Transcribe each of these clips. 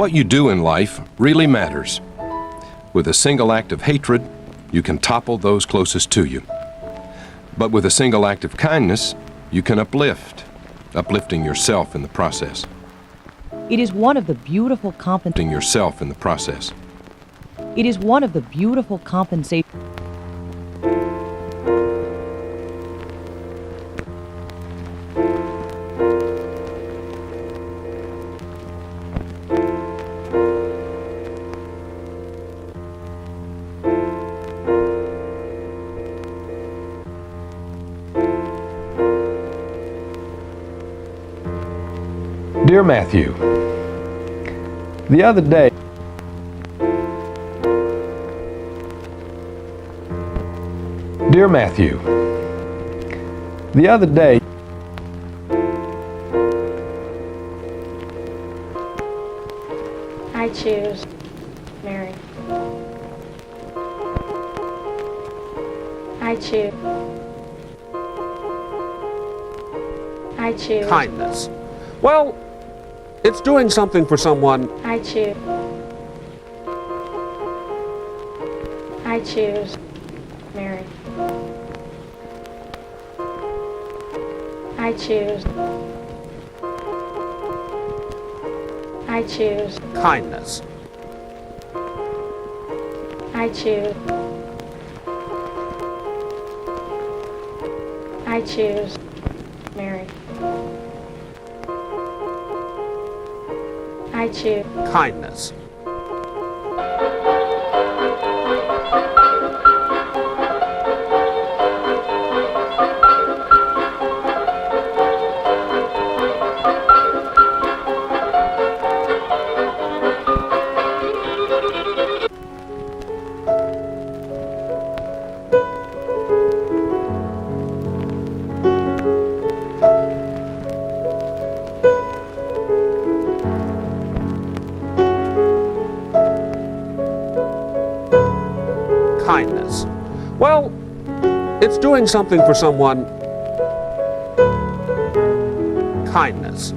What you do in life really matters. With a single act of hatred, you can topple those closest to you. But with a single act of kindness, you can uplift, uplifting yourself in the process. It is one of the beautiful yourself in the process. It is one of the beautiful compensations. Dear Matthew, the other day, Dear Matthew, the other day, I choose Mary. I choose kindness. Well, it's doing something for someone. I choose Mary. I choose kindness. I choose Mary. I choose kindness. Kindness. Well, it's doing something for someone. Kindness.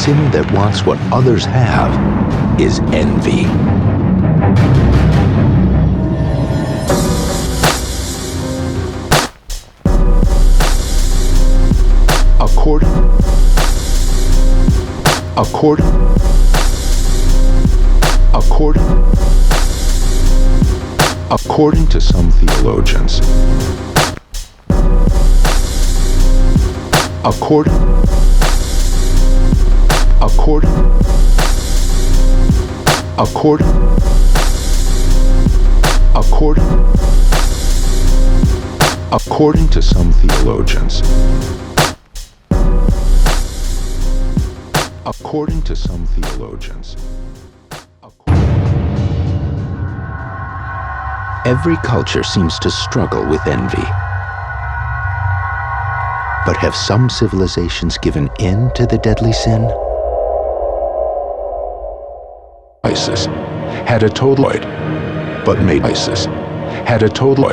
sin that wants what others have is envy. According to some theologians, according to some theologians, every culture seems to struggle with envy. But have some civilizations given in to the deadly sin? ISIS had a total but made ISIS had a total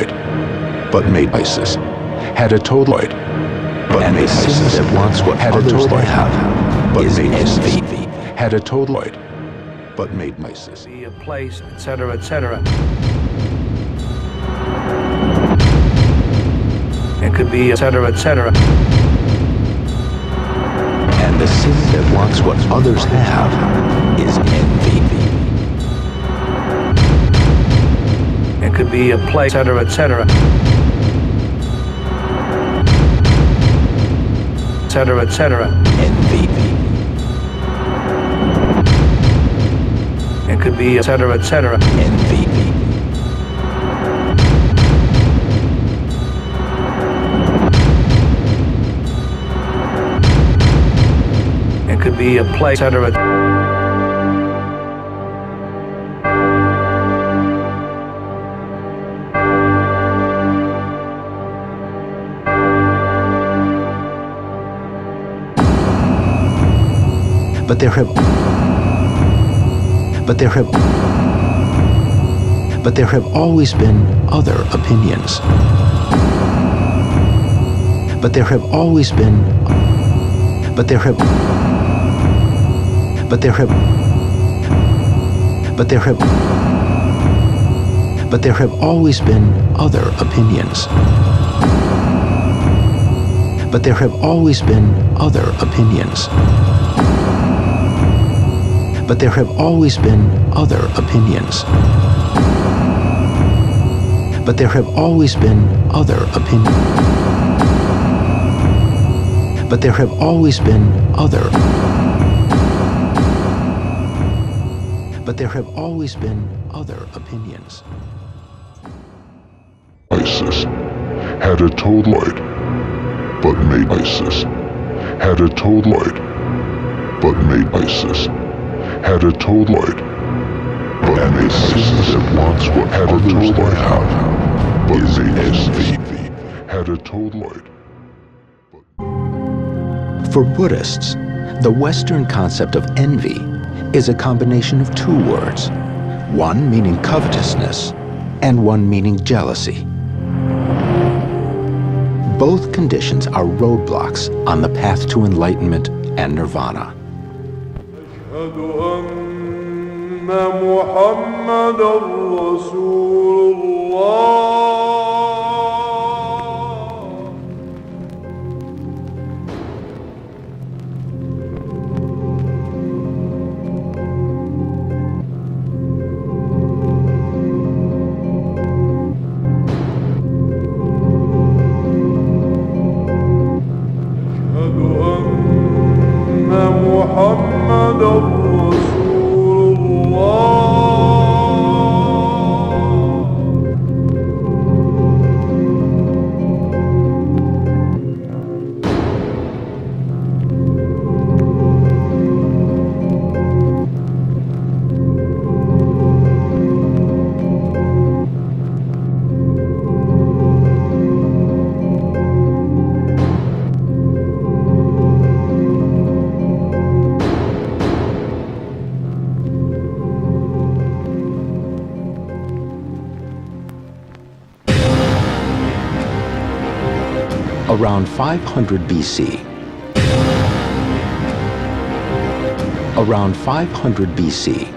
but made ISIS had a total but made sin that wants what others have but made envy had a total but made ISIS be a place, etc., etc. It could be, etc., etc. And the sin that wants what others have is envy. It could be a place, etc., etc. Etc., etc. Envy. It could be, etc., etc. Envy. It could be a place, etc. But there have always been other opinions. But there have always been other opinions. But there have always been other opinions. But there have always been other opinions. But there have always been other opinions. But there have always been other. But there have always been other opinions. ISIS had a total but made ISIS had a total but made ISIS had a total but made ISIS that wants what others have but made envy had a total. For Buddhists, the Western concept of envy is a combination of two words, one meaning covetousness and one meaning jealousy. Both conditions are roadblocks on the path to enlightenment and nirvana. Around 500 BC, Around 500 BC.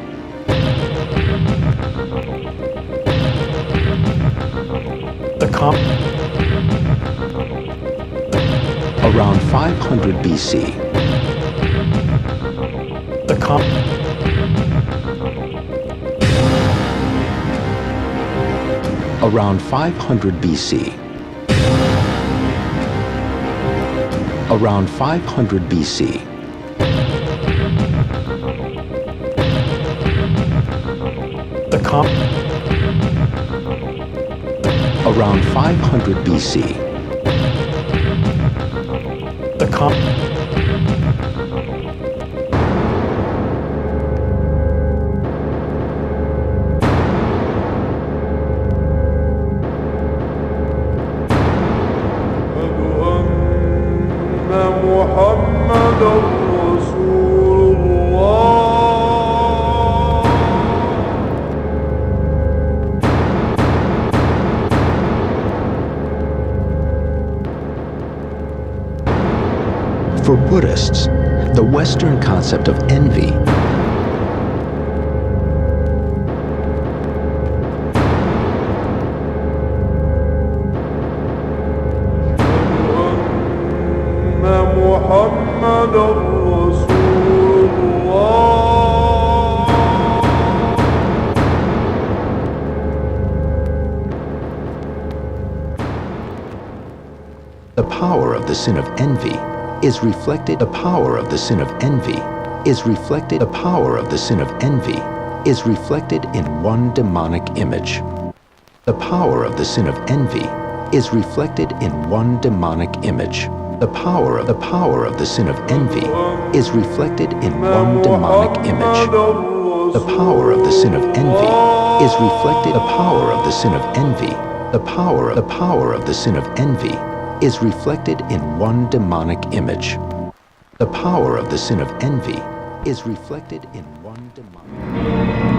Around 500 BC. Around 500 BC. Around 500 BC. Around 500 BC. For Buddhists, the Western concept of envy the power of the sin of envy is reflected. The power of the sin of envy is reflected. The power of the sin of envy is reflected in one demonic image. The power of the sin of envy is reflected in one demonic image. The power of the sin of envy is reflected in one demonic image. The power of the sin of envy is reflected. The power of the sin of envy. The power of the sin of envy is reflected in one demonic image. The power of the sin of envy is reflected in one demonic image.